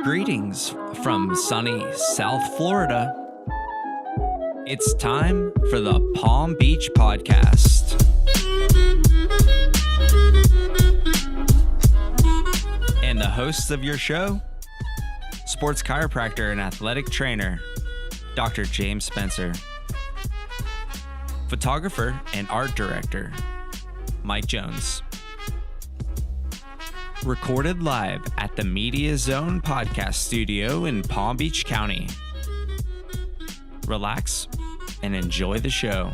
Greetings from sunny South Florida. It's time for the Palm Beach Podcast. And the hosts of your show, sports chiropractor and athletic trainer, Dr. James Spencer. Photographer and art director, Mike Jones. Recorded live at the Media Zone Podcast Studio in Palm Beach County. Relax and enjoy the show.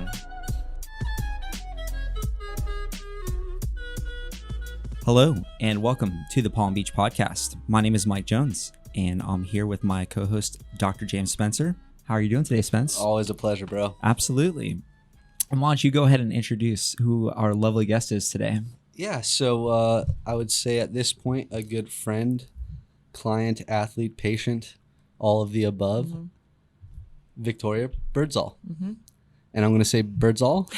Hello, and welcome to the Palm Beach Podcast. My name is Mike Jones, and I'm here with my co-host, Dr. James Spencer. How are you doing today, Spence? Always a pleasure, bro. Absolutely. And why don't you go ahead and introduce who our lovely guest is today? Yeah, so I would say at this point, a good friend, client, athlete, patient, all of the above, Victoria Birdsall. And I'm going to say Birdsall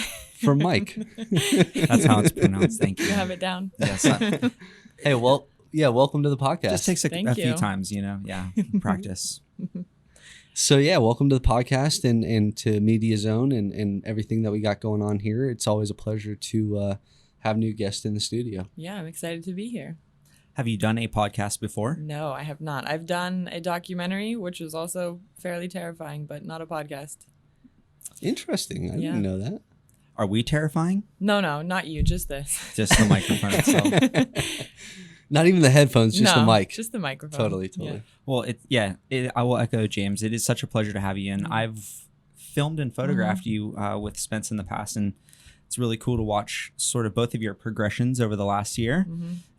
for Mike. That's how it's pronounced. Thank you. You have it down. Yes. Hey, well, yeah, welcome to the podcast. Just takes a Thank few you. times, practice. So yeah, welcome to the podcast and to Media Zone and everything that we got going on here. It's always a pleasure to have new guests in the studio. Yeah, I'm excited to be here. Have you done a podcast before? No, I have not. I've done a documentary, which was also fairly terrifying, but not a podcast. Interesting. I didn't know that. Are we terrifying? No, not you, just this. Just the microphone itself. Not even the headphones, just the mic. Just the microphone. Totally. Yeah. Well, I will echo James. It is such a pleasure to have you in. I've filmed and photographed you with Spence in the past, and it's really cool to watch sort of both of your progressions over the last year.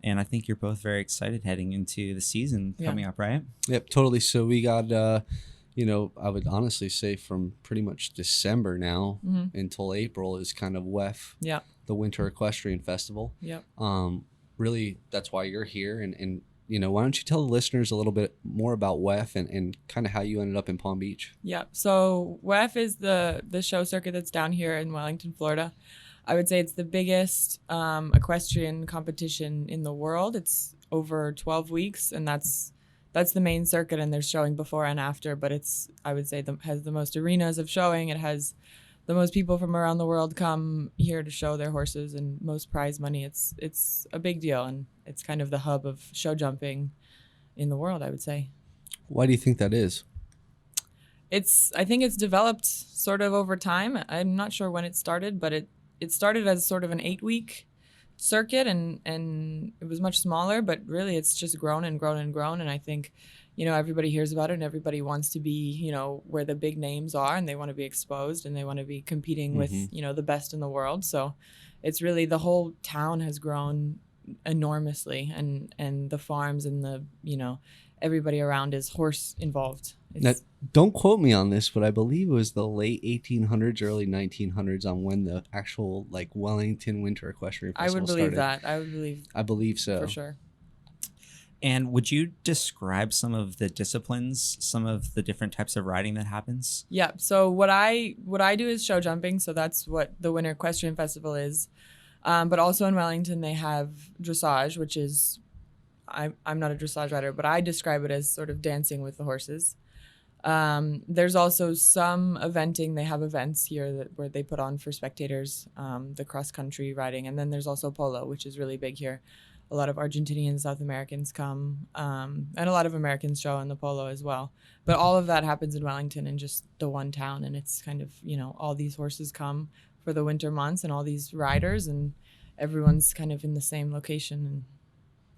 And I think you're both very excited heading into the season coming up, right? Yep, totally. So we got, I would honestly say from pretty much December now until April is kind of WEF, the Winter Equestrian Festival. Yep. Really, that's why you're here. And why don't you tell the listeners a little bit more about WEF and kind of how you ended up in Palm Beach? Yeah. So WEF is the show circuit that's down here in Wellington, Florida. I would say it's the biggest equestrian competition in the world. It's over 12 weeks, and that's the main circuit, and there's showing before and after, but I would say has the most arenas of showing. It has the most people from around the world come here to show their horses, and most prize money. It's a big deal, and it's kind of the hub of show jumping in the world, I would say. Why do you think that is? I think it's developed sort of over time. I'm not sure when it started, but it started as sort of an 8-week circuit, and it was much smaller, but really it's just grown and grown and grown. And I think, everybody hears about it, and everybody wants to be, where the big names are, and they want to be exposed, and they want to be competing with, the best in the world. So it's really, the whole town has grown enormously, and the farms and the, everybody around is horse involved. Now, don't quote me on this, but I believe it was the late 1800s, early 1900s on when the actual Wellington Winter Equestrian Festival I would believe started. that. I believe so. For sure. And would you describe some of the disciplines, some of the different types of riding that happens? Yeah. So what I do is show jumping. So that's what the Winter Equestrian Festival is. But also in Wellington, they have dressage, which is, I'm not a dressage rider, but I describe it as sort of dancing with the horses. There's also some eventing. They have events here where they put on for spectators, the cross country riding. And then there's also polo, which is really big here. A lot of Argentinians, South Americans come, and a lot of Americans show in the polo as well. But all of that happens in Wellington in just the one town. And it's kind of, all these horses come for the winter months and all these riders, and everyone's kind of in the same location and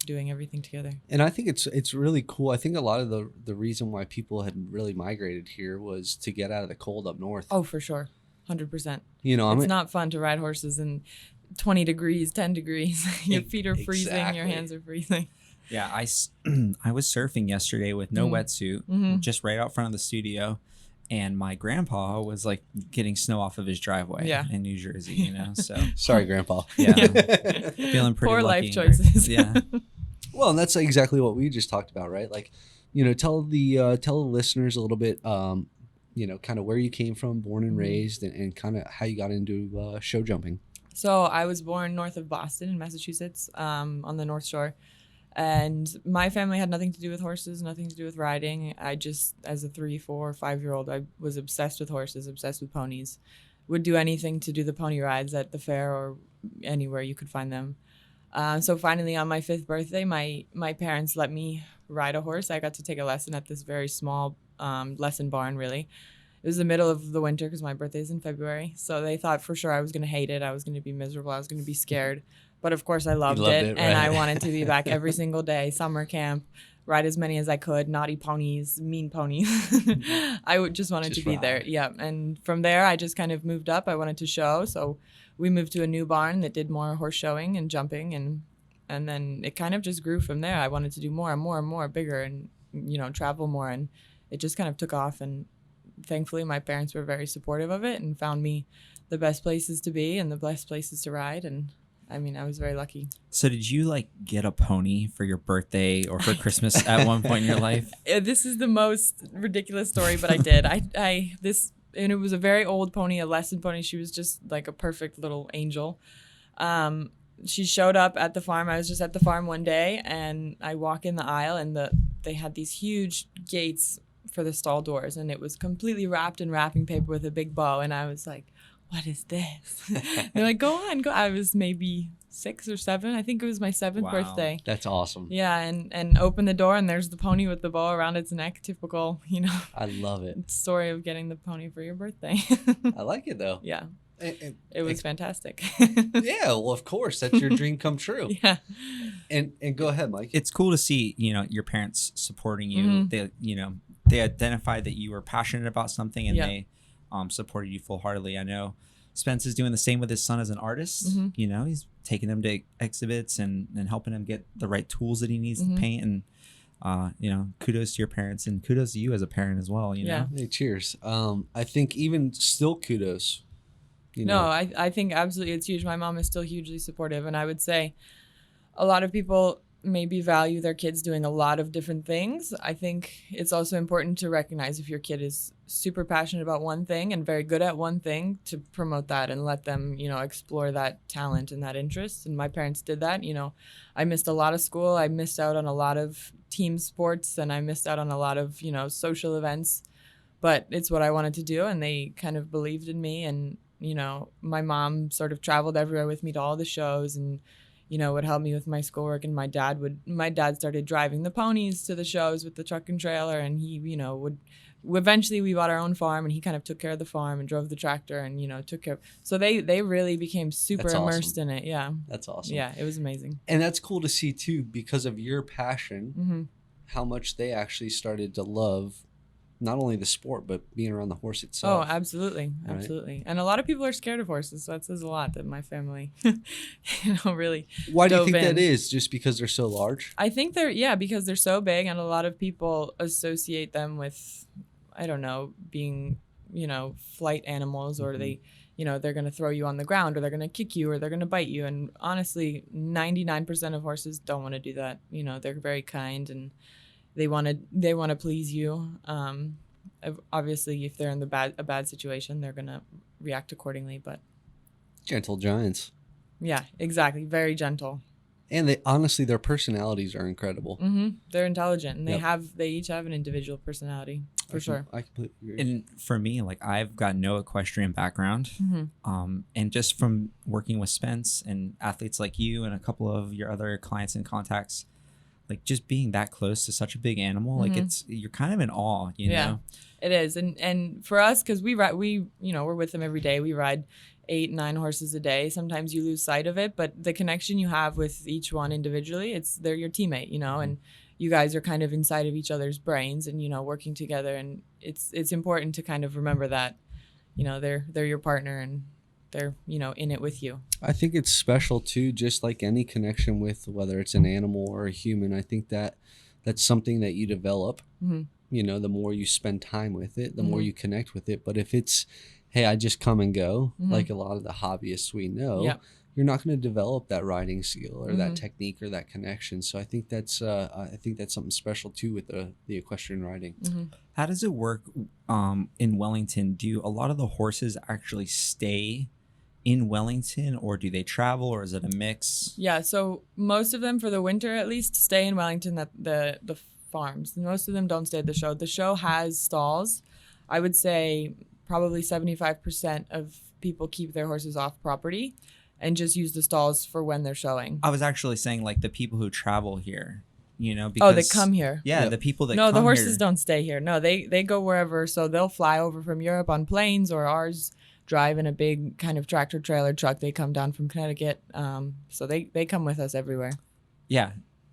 doing everything together. And I think it's really cool. I think a lot of the reason why people had really migrated here was to get out of the cold up north. Oh, for sure. 100%. It's not fun to ride horses in 20 degrees, 10 degrees. Your feet are freezing, exactly. Your hands are freezing. Yeah, I was surfing yesterday with no wetsuit, just right out front of the studio. And my grandpa was getting snow off of his driveway in New Jersey, So sorry, Grandpa. Yeah, feeling pretty poor lucky life choices. Yeah. Well, and that's exactly what we just talked about, right? Tell the listeners a little bit, kind of where you came from, born and raised, and kind of how you got into show jumping. So I was born north of Boston in Massachusetts, on the North Shore. And my family had nothing to do with horses, nothing to do with riding. I just, as a 3, 4, 5-year-old, I was obsessed with horses, obsessed with ponies. Would do anything to do the pony rides at the fair or anywhere you could find them. So finally, on my 5th birthday, my parents let me ride a horse. I got to take a lesson at this very small lesson barn, really. It was the middle of the winter because my birthday is in February. So they thought for sure I was going to hate it. I was going to be miserable. I was going to be scared. But of course, I loved it. And I wanted to be back every single day, summer camp, ride as many as I could, naughty ponies, mean ponies. I just wanted to be there. Yeah. And from there, I just kind of moved up. I wanted to show. So we moved to a new barn that did more horse showing and jumping. And then it kind of just grew from there. I wanted to do more and more and more, bigger and, travel more. And it just kind of took off. And thankfully, my parents were very supportive of it and found me the best places to be and the best places to ride. And I was very lucky. So did you get a pony for your birthday or for Christmas at one point in your life? This is the most ridiculous story, but I did. And it was a very old pony, a lesson pony. She was just like a perfect little angel. She showed up at the farm. I was just at the farm one day, and I walk in the aisle, and they had these huge gates for the stall doors, and it was completely wrapped in wrapping paper with a big bow. And I was like, what is this? They're like, go on. I was maybe 6 or 7. I think it was my 7th birthday. That's awesome. Yeah, and open the door, and there's the pony with the bow around its neck. Typical, I love it. Story of getting the pony for your birthday. I like it, though. Yeah. It was fantastic. Yeah, well, of course. That's your dream come true. Yeah. And go ahead, Mike. It's cool to see, your parents supporting you. Mm-hmm. They identified that you were passionate about something, and they supported you full-heartedly. I know Spence is doing the same with his son as an artist. Mm-hmm. He's taking him to exhibits and helping him get the right tools that he needs to paint. And, kudos to your parents, and kudos to you as a parent as well. Yeah. Hey, cheers. I think even still kudos. No, I think absolutely it's huge. My mom is still hugely supportive. And I would say a lot of people maybe value their kids doing a lot of different things. I think it's also important to recognize if your kid is super passionate about one thing and very good at one thing, to promote that and let them, explore that talent and that interest. And my parents did that. I missed a lot of school. I missed out on a lot of team sports, and I missed out on a lot of, social events. But it's what I wanted to do, and they kind of believed in me. And, my mom sort of traveled everywhere with me to all the shows and would help me with my schoolwork, and my dad started driving the ponies to the shows with the truck and trailer, and he, eventually we bought our own farm, and he kind of took care of the farm and drove the tractor and, took care. So they really became super immersed in it. Yeah. That's awesome. Yeah. It was amazing. And that's cool to see too, because of your passion, how much they actually started to love not only the sport, but being around the horse itself. Oh, absolutely. Right? Absolutely. And a lot of people are scared of horses. So that says a lot that my family, really. Why do you think that is? Just because they're so large? I think because they're so big, and a lot of people associate them with, I don't know, being, flight animals, or they, they're going to throw you on the ground, or they're going to kick you, or they're going to bite you. And honestly, 99% of horses don't want to do that. They're very kind, and they want to please you. Obviously, if they're in a bad situation, they're gonna react accordingly. But gentle giants. Yeah, exactly. Very gentle. And their personalities are incredible. They're intelligent, and they each have an individual personality for sure. I completely agree. And for me, I've got no equestrian background, and just from working with Spence and athletes like you and a couple of your other clients and contacts. Just being that close to such a big animal, you're kind of in awe, you know? It is. And for us, cause we're with them every day. We ride 8, 9 horses a day. Sometimes you lose sight of it, but the connection you have with each one individually, they're your teammate, and you guys are kind of inside of each other's brains and, working together. And it's important to kind of remember that, they're your partner, and they're, in it with you. I think it's special too, just like any connection with whether it's an animal or a human. I think that's something that you develop, the more you spend time with it, the more you connect with it. But if it's, hey, I just come and go, like a lot of the hobbyists we know, you're not going to develop that riding skill or that technique or that connection. So I think that's something special too with the equestrian riding. How does it work in Wellington? Do a lot of the horses actually stay in Wellington, or do they travel, or is it a mix? Yeah, so most of them for the winter at least stay in Wellington at the farms. Most of them don't stay at the show. The show has stalls. I would say probably 75% of people keep their horses off property and just use the stalls for when they're showing. I was actually saying like the people who travel here, because Oh, they come here. Yeah, Yep. the people that No, come the horses here, don't stay here. No, they go wherever. So they'll fly over from Europe on planes, or ours drive in a big kind of tractor trailer truck. They come down from Connecticut. So they come with us everywhere. Yeah,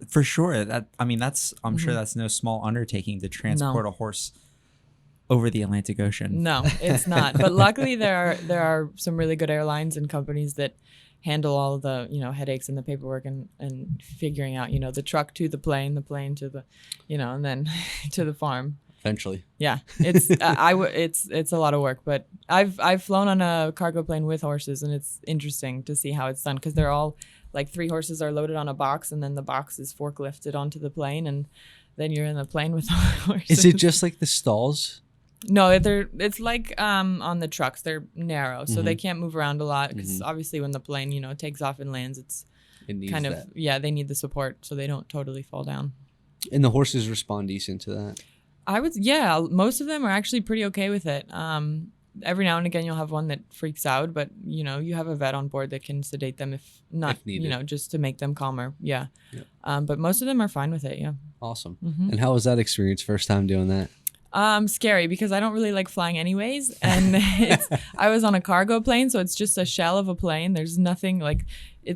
for sure. I'm sure that's no small undertaking to transport a horse over the Atlantic Ocean. No, it's not. But luckily there are some really good airlines and companies that handle all the, headaches and the paperwork and figuring out, the truck to the plane to the, and then to the farm. Eventually. Yeah, it's it's a lot of work, but I've flown on a cargo plane with horses, and it's interesting to see how it's done, because they're all like 3 horses are loaded on a box, and then the box is forklifted onto the plane, and then you're in the plane with the horses. Is it just like the stalls? No, it's like on the trucks. They're narrow, so they can't move around a lot, because obviously when the plane takes off and lands, It needs kind of that. they need the support so they don't totally fall down. And the horses respond decent to that. Most of them are actually pretty okay with it. Every now and again you'll have one that freaks out, but you have a vet on board that can sedate them if not, If needed. just to make them calmer. Yeah. Yep. But most of them are fine with it. Yeah. Awesome. And how was that experience first time doing that? Scary, because I don't really like flying anyways, and I was on a cargo plane, so it's just a shell of a plane. There's nothing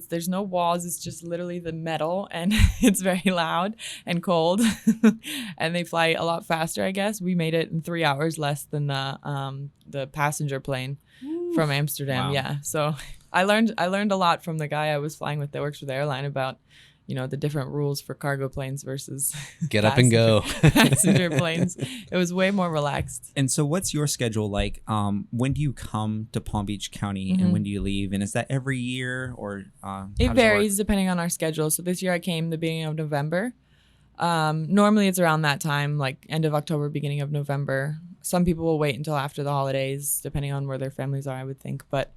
there's no walls. It's just literally the metal, and it's very loud and cold, and they fly a lot faster. I guess we made it in 3 hours less than the passenger plane from Amsterdam. Wow. Yeah, so I learned a lot from the guy I was flying with that works for the airline about the different rules for cargo planes versus Get up and go. passenger planes. It was way more relaxed. And so what's your schedule like? When do you come to Palm Beach County and when do you leave? And is that every year, or how It does varies work? depending on our schedule. So this year I came the beginning of November. Normally it's around that time, like end of October, beginning of November. Some people will wait until after the holidays, depending on where their families are, I would think. But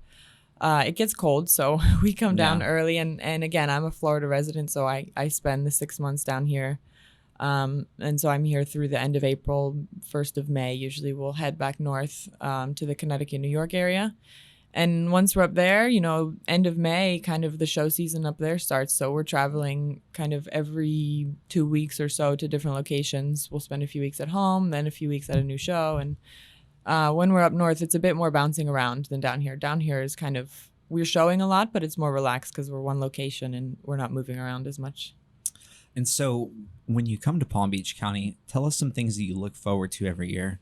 it gets cold, so we come down early. And again, I'm a Florida resident, so I spend the 6 months down here. And so I'm here through the end of April, 1st of May. Usually we'll head back north to the Connecticut, New York area. And once we're up there, end of May, kind of the show season up there starts. So we're traveling kind of every 2 weeks or so to different locations. We'll spend a few weeks at home, then a few weeks at a new show. And when we're up north, it's a bit more bouncing around than down here. Down here is kind of, we're showing a lot, but it's more relaxed because we're one location and we're not moving around as much. And so when you come to Palm Beach County, tell us some things that you look forward to every year.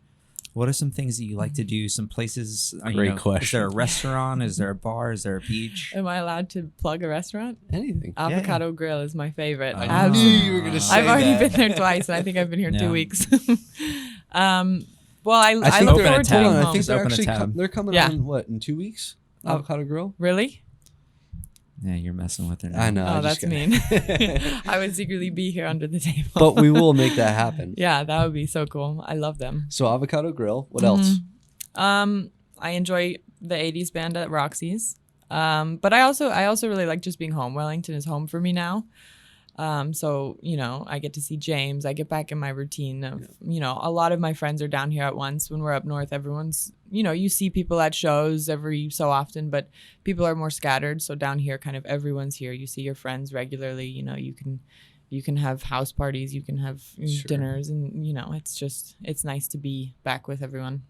What are some things that you like to do? Some places? Great question. Is there a restaurant? Is there a bar? Is there a beach? Am I allowed to plug a resturant? Anything. Avocado Grill is my favorite. I knew you were gonna say I've already that. been there twice, and I think I've been here Yeah. 2 weeks. Well, I I think look open forward a to tab. being Hold on, I home. think they're Open a actually tab. they're coming Yeah. on what, in 2 weeks? Avocado Grill. Really? Yeah, you're messing with it now. I know. Oh, I just that's mean. I would secretly be here under the table. But we will make that happen. Yeah, that would be so cool. I love them. So Avocado Grill. What else? I enjoy the 80s band at Roxy's. But I also really like just being home. Wellington is home for me now. So, I get to see James. I get back in my routine of, a lot of my friends are down here at once. When we're up north, everyone's, you see people at shows every so often, but people are more scattered. So down here, kind of everyone's here. You see your friends regularly. You can have house parties, you can have dinners, and, it's nice to be back with everyone.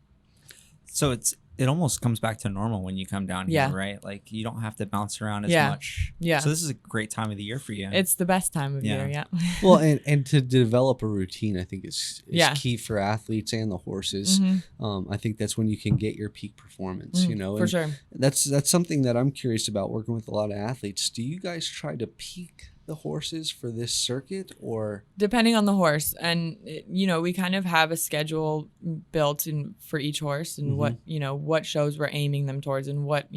So it almost comes back to normal when you come down Yeah. here, right? Like you don't have to bounce around as Yeah. much. Yeah. So this is a great time of the year for you. It's the best time of Yeah. year, yeah. Well, and to develop a routine, I think is Yeah. key for athletes and the horses. I think that's when you can get your peak performance. For and sure. That's something that I'm curious about working with a lot of athletes. Do you guys try to peak the horses for this circuit, or Depending on the horse, and we kind of have a schedule built in for each horse, and what shows we're aiming them towards, and what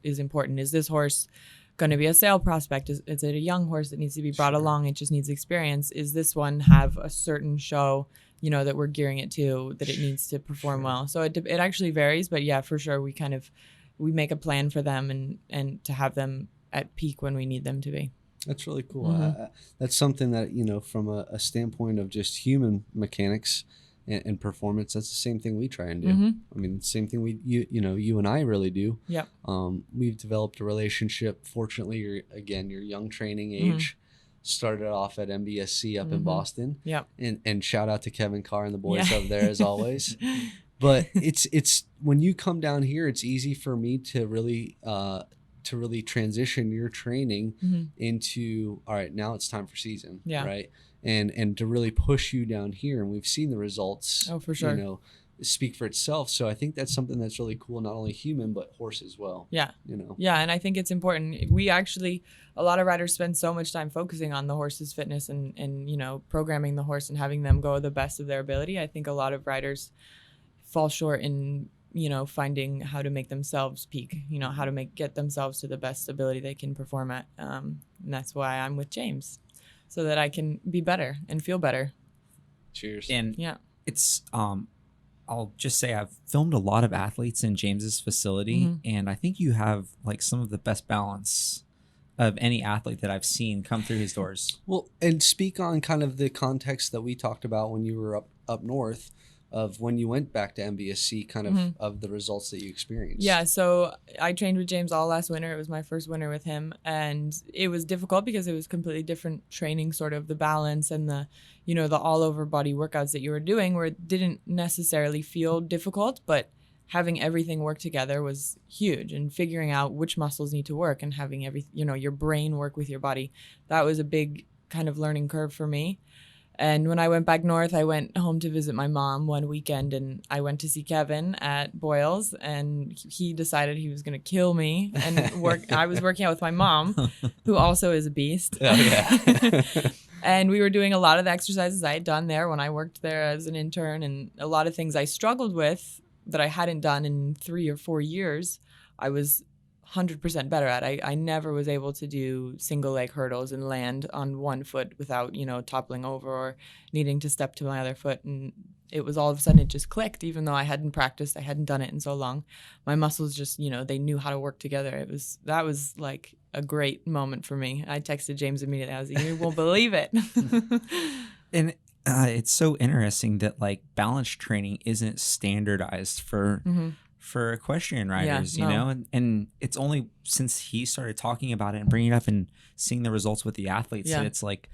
is important. Is this horse going to be a sale prospect? Is it a young horse that needs to be brought along? It just needs experience. Is this one have a certain show that we're gearing it to, that it needs to perform well? So it actually varies, but yeah, for sure we kind of we make a plan for them and to have them at peak when we need them to be. That's really cool. That's something that, from a standpoint of just human mechanics and performance, that's the same thing we try and do. I mean, the same thing you and I really do. Yep. We've developed a relationship. Fortunately, you're young training age. Started off at MBSC up in Boston. Yep. And shout out to Kevin Carr and the boys up there as always. But it's when you come down here, it's easy for me to really transition your training into, all right, now it's time for season. Yeah. Right. And to really push you down here. And we've seen the results. Oh, for sure. Speak for itself. So I think that's something that's really cool, not only human, but horse as well. Yeah. Yeah. And I think it's important. A lot of riders spend so much time focusing on the horse's fitness and programming the horse and having them go the best of their ability. I think a lot of riders fall short in, finding how to make themselves peak, how to get themselves to the best ability they can perform at. And that's why I'm with James, so that I can be better and feel better. Cheers. And it's, I'll just say I've filmed a lot of athletes in James's facility, and I think you have like some of the best balance of any athlete that I've seen come through his doors. Well, and speak on kind of the context that we talked about when you were up north, of when you went back to MBSC, kind of the results that you experienced. Yeah, so I trained with James all last winter. It was my first winter with him, and it was difficult because it was completely different training, sort of the balance and the all over body workouts that you were doing, where it didn't necessarily feel difficult, but having everything work together was huge, and figuring out which muscles need to work and having your brain work with your body. That was a big kind of learning curve for me. And when I went back north, I went home to visit my mom one weekend, and I went to see Kevin at Boyle's, and he decided he was going to kill me and work. I was working out with my mom, who also is a beast. Oh, yeah. And we were doing a lot of the exercises I had done there when I worked there as an intern, and a lot of things I struggled with that I hadn't done in 3 or 4 years, I was 100% better at. I never was able to do single leg hurdles and land on one foot without, toppling over or needing to step to my other foot. And it was all of a sudden, it just clicked, even though I hadn't practiced, I hadn't done it in so long. My muscles just, they knew how to work together. That was like a great moment for me. I texted James immediately. I was like, you won't believe it. And it's so interesting that like balance training isn't standardized for equestrian riders, and it's only since he started talking about it and bringing it up and seeing the results with the athletes that it's like,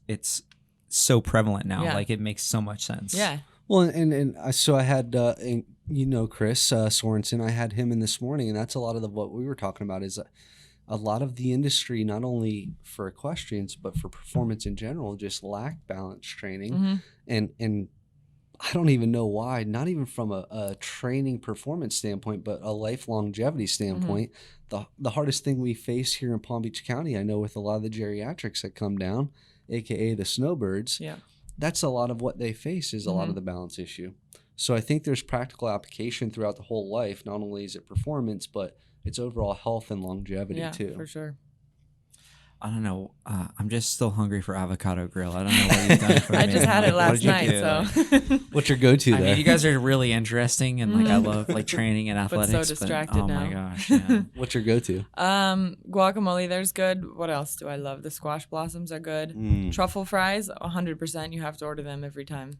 it's so prevalent now. Like it makes so much sense. Yeah. Well, and so I had, Chris Sorensen, I had him in this morning, and that's a lot of what we were talking about is a lot of the industry, not only for equestrians, but for performance in general, just lack balance training. And I don't even know why, not even from a training performance standpoint, but a life longevity standpoint. The hardest thing we face here in Palm Beach County, I know with a lot of the geriatrics that come down, AKA the snowbirds, that's a lot of what they face is a lot of the balance issue. So I think there's practical application throughout the whole life. Not only is it performance, but it's overall health and longevity too. Yeah, for sure. I don't know. I'm just still hungry for avocado grill. I don't know what you've done for me. I just had it last night. So, what's your go-to there? I mean, you guys are really interesting, and like I love like training and athletics. But so distracted oh now. my gosh! Yeah. What's your go-to? Guacamole. There's good. What else do I love? The squash blossoms are good. Truffle fries, 100%. You have to order them every time.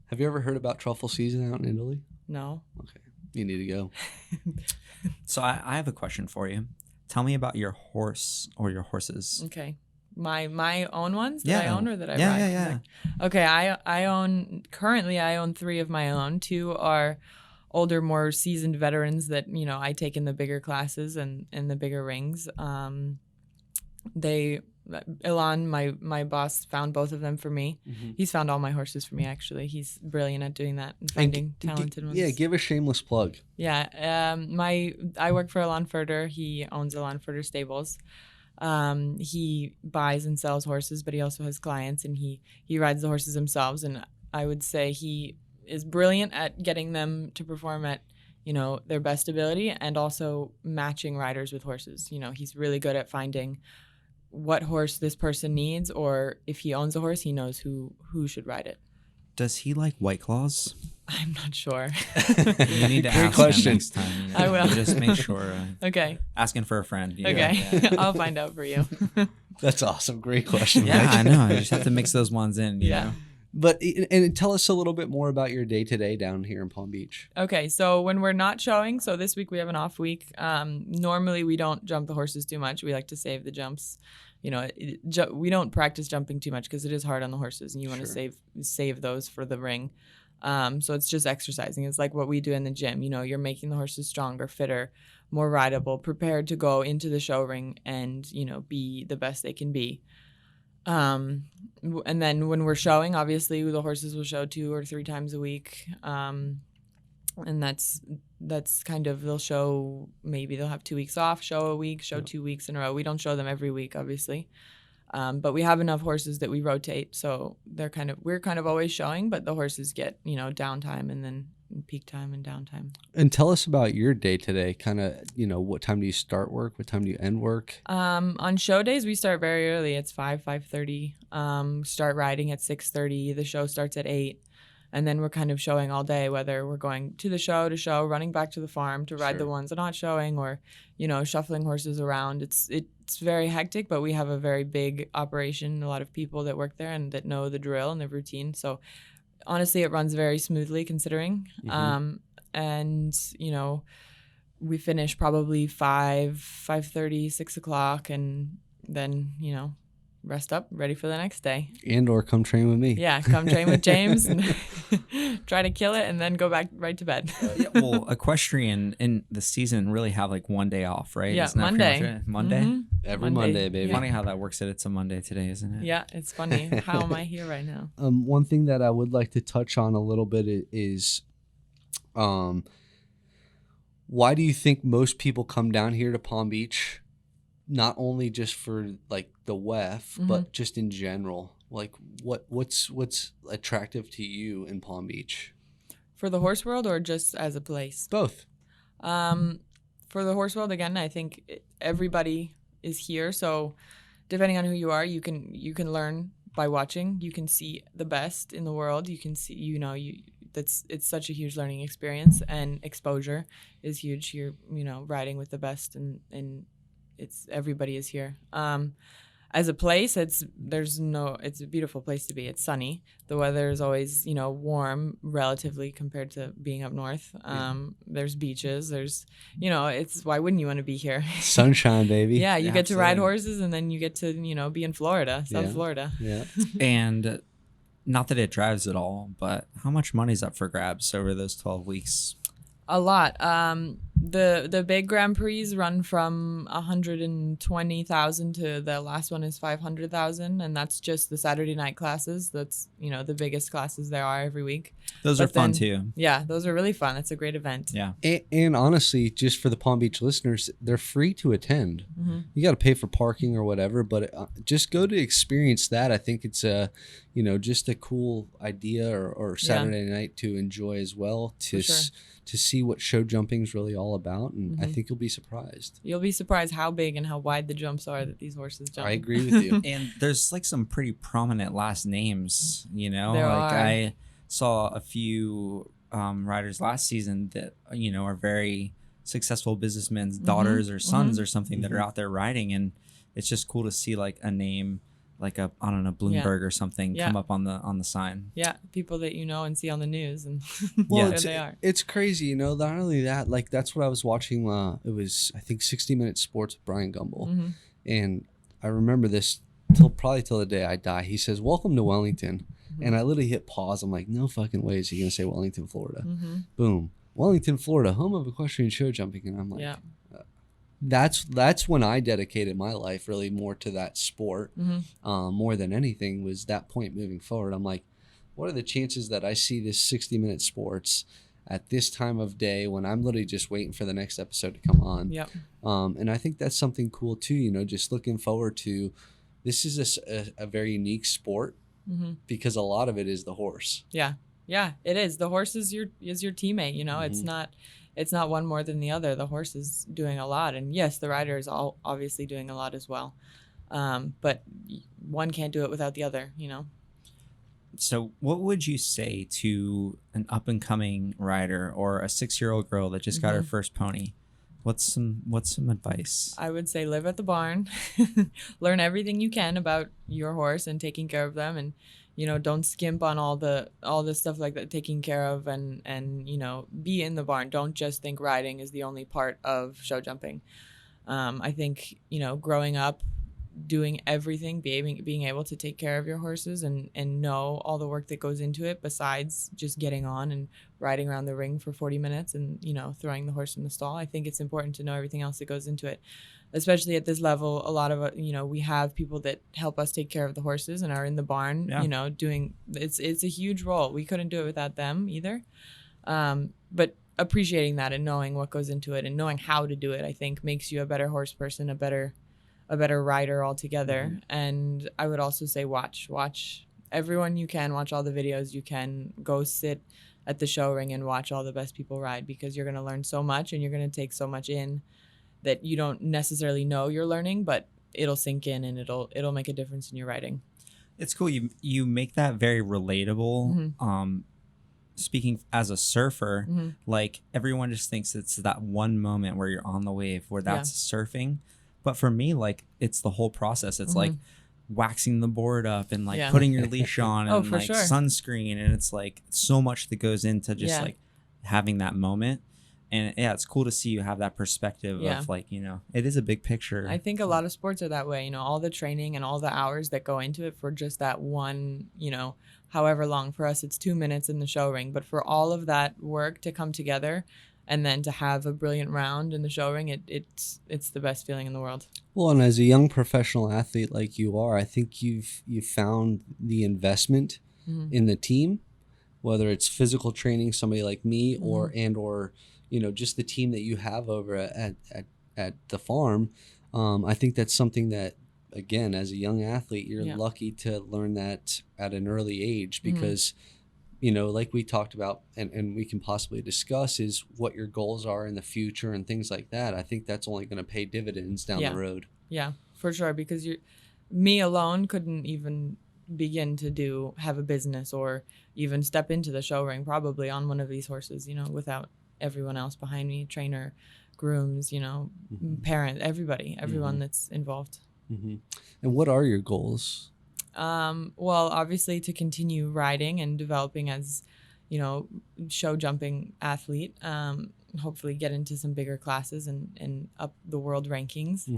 Have you ever heard about truffle season out in Italy? No. Okay, you need to go. So I have a question for you. Tell me about your horse or your horses. Okay. My own ones that I own or that I ride? Yeah. Okay. I own 3 of my own. 2 are older, more seasoned veterans that, I take in the bigger classes and the bigger rings. Ilan, my boss, found both of them for me. He's found all my horses for me, actually. He's brilliant at doing that and finding talented ones. Yeah, give a shameless plug. Yeah, I work for Ilan Furter. He owns Ilan Furter Stables. He buys and sells horses, but he also has clients, and he rides the horses himself. And I would say he is brilliant at getting them to perform at their best ability, and also matching riders with horses. He's really good at finding what horse this person needs, or if he owns a horse, he knows who should ride it. Does he like White Claws? I'm not sure. You need to Great ask question. him next time. You know, I will. Just make sure. Okay. Asking for a friend. You know? Okay. Yeah. I'll find out for you. That's awesome. Great question. Yeah, Mike. I know. You just have to mix those ones in. You Yeah. know? But and tell us a little bit more about your day to day down here in Palm Beach. Okay, so when we're not showing, so this week we have an off week. Normally we don't jump the horses too much. We like to save the jumps. You know, we don't practice jumping too much because it is hard on the horses, and you want to save those for the ring. So it's just exercising. It's like what we do in the gym. You know, you're making the horses stronger, fitter, more rideable, prepared to go into the show ring and, you know, be the best they can be. And then when we're showing, obviously the horses will show 2 or 3 times a week. And that's kind of, maybe they'll have 2 weeks off, show a week, show 2 weeks in a row. We don't show them every week, obviously. But we have enough horses that we rotate. So we're kind of always showing, but the horses get, you know, downtime and then peak time and downtime. And tell us about your day today. Kind of, you know, what time do you start work? What time do you end work? On show days, we start very early. It's 5:30. Start riding at 6:30. The show starts at 8. And then we're kind of showing all day, whether we're going to the show to show, running back to the farm to ride the ones that are not showing, or, you know, shuffling horses around. It's very hectic, but we have a very big operation, a lot of people that work there and that know the drill and the routine. So honestly, it runs very smoothly considering. And, you know, we finish probably 5:30, 6 o'clock, and then, you know, rest up, ready for the next day. And or come train with me. Yeah, come train with James and try to kill it and then go back right to bed. Yeah, well, Equestrian in the season really have like one day off, right? Yeah, Isn't that pretty Monday. much it? Monday? Mhm. Every Monday, baby. Funny how that works that it's a Monday today, isn't it? Yeah, it's funny. How am I here right now? One thing that I would like to touch on a little bit is, why do you think most people come down here to Palm Beach? Not only just for like the WEF, but just in general. Like what's attractive to you in Palm Beach? For the horse world or just as a place? Both. For the horse world, again, I think everybody is here. So depending on who you are, you can learn by watching. You can see the best in the world. You can see, you know, it's such a huge learning experience, and exposure is huge. You're, you know, riding with the best, and everybody is here. As a place, it's a beautiful place to be. It's sunny. The weather is always, you know, warm relatively compared to being up north. There's beaches. There's, you know, why wouldn't you want to be here? Sunshine, baby. Yeah, you get to ride absolutely. horses, and then you get to, you know, be in Florida, South Florida. Yeah. And not that it drives at all, but how much money's up for grabs over those 12 weeks? A lot. The big Grand Prix run from 120,000 to the last one is 500,000, and that's just the Saturday night classes. That's, you know, the biggest classes there are every week. Those are fun too. Yeah, those are really fun. It's a great event. Yeah. And honestly, just for the Palm Beach listeners, they're free to attend. You got to pay for parking or whatever, but just go to experience that. I think it's you know, just a cool idea or Saturday night to enjoy as well, to see what show jumping is really all about. And I think you'll be surprised. You'll be surprised how big and how wide the jumps are that these horses jump. I agree with you. And there's like some pretty prominent last names, you know, There like are. I saw a few riders last season that, you know, are very successful businessmen's daughters or sons or something that are out there riding. And it's just cool to see like a name, like I don't know, Bloomberg or something come up on the sign. Yeah, people that you know and see on the news, and Well, there they are. It's crazy, you know. Not only that, like that's what I was watching. It was, I think, 60 Minute Sports with Brian Gumbel, and I remember this probably till the day I die. He says, "Welcome to Wellington," and I literally hit pause. I'm like, "No fucking way is he gonna say Wellington, Florida?" Boom, Wellington, Florida, home of equestrian show jumping, and I'm like, Yeah. That's when I dedicated my life really more to that sport, more than anything was that point moving forward. I'm like, what are the chances that I see this 60 Minute Sports at this time of day when I'm literally just waiting for the next episode to come on? Yep. And I think that's something cool too, you know, just looking forward to, this is a very unique sport because a lot of it is the horse. Yeah, it is. The horse is your teammate. You know, it's not one more than the other. The horse is doing a lot, and yes, the rider is all obviously doing a lot as well. But one can't do it without the other. You know. So what would you say to an up and coming rider or a 6-year-old girl that just got her first pony? What's some advice? I would say live at the barn, learn everything you can about your horse and taking care of them, and don't skimp on all the stuff like that, taking care of, and be in the barn. Don't just think riding is the only part of show jumping. I think growing up, doing everything, being able to take care of your horses and know all the work that goes into it besides just getting on and riding around the ring for 40 minutes and throwing the horse in the stall. I think it's important to know everything else that goes into it, especially at this level. A lot of we have people that help us take care of the horses and are in the barn, doing it's a huge role. We couldn't do it without them either. But appreciating that and knowing what goes into it and knowing how to do it, I think makes you a better horse person, a better rider altogether. And I would also say watch everyone you can, watch all the videos you can, go sit at the show ring and watch all the best people ride, because you're going to learn so much and you're going to take so much in that you don't necessarily know you're learning, but it'll sink in and it'll make a difference in your riding. It's cool. You make that very relatable. Speaking as a surfer, like everyone just thinks it's that one moment where you're on the wave where that's surfing. But for me, like, it's the whole process. It's like waxing the board up and like putting your leash on and like sunscreen. And it's like so much that goes into just like having that moment. And it's cool to see you have that perspective of like, it is a big picture. I think a lot of sports are that way, all the training and all the hours that go into it for just that one, however long. For us, it's 2 minutes in the show ring. But for all of that work to come together and then to have a brilliant round in the show ring, it's the best feeling in the world. Well, and as a young professional athlete like you are, I think you've found the investment in the team, whether it's physical training, somebody like me, or just the team that you have over at the farm. I think that's something that, again, as a young athlete, you're lucky to learn that at an early age, because like we talked about and we can possibly discuss, is what your goals are in the future and things like that. I think that's only going to pay dividends down the road. Yeah, for sure. Because me alone couldn't even begin to have a business or even step into the show ring probably on one of these horses, without everyone else behind me, trainer, grooms, parent, everyone that's involved. And what are your goals? Well, obviously to continue riding and developing as, show jumping athlete, hopefully get into some bigger classes and up the world rankings,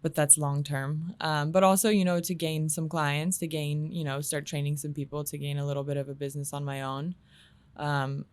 but that's long term. But also, to gain some clients, to gain, start training some people, to gain a little bit of a business on my own, and,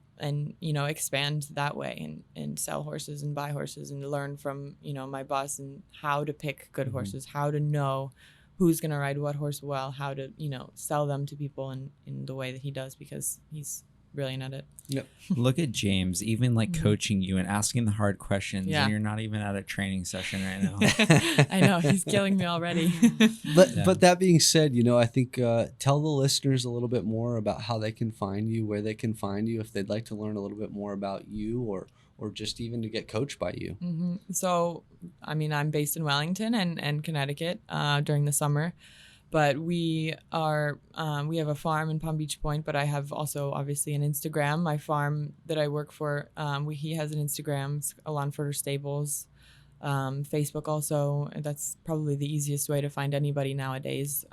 expand that way and sell horses and buy horses and learn from, my boss and how to pick good horses, how to know who's going to ride what horse well, how to, sell them to people in the way that he does, because he's brilliant at it. Yep. Look at James, even like coaching you and asking the hard questions, and you're not even at a training session right now. I know, he's killing me already. But that being said, I think tell the listeners a little bit more about how they can find you, where they can find you, if they'd like to learn a little bit more about you, or just even to get coached by you. So, I'm based in Wellington and Connecticut during the summer, but we have a farm in Palm Beach Point, but I have also obviously an Instagram. My farm that I work for, he has an Instagram, it's Alonfurter Stables, Facebook also. That's probably the easiest way to find anybody nowadays.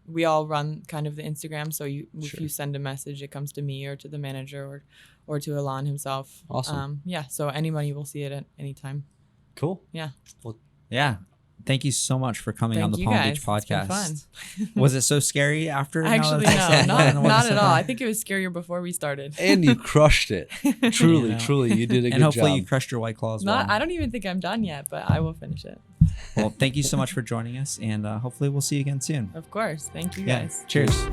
We all run kind of the Instagram, so if you send a message, it comes to me or to the manager or to Alon himself. Awesome. So anybody will see it at any time. Cool. Yeah. Well, yeah. Thank you so much for coming on the Palm Beach podcast. It's been fun. Was it so scary after? Actually, no, not at all. I think it was scarier before we started. And you crushed it. Truly, you did a good job. And hopefully you crushed your White Claw as well. I don't even think I'm done yet, but I will finish it. Well, thank you so much for joining us, and hopefully we'll see you again soon. Of course. Thank you guys. Cheers.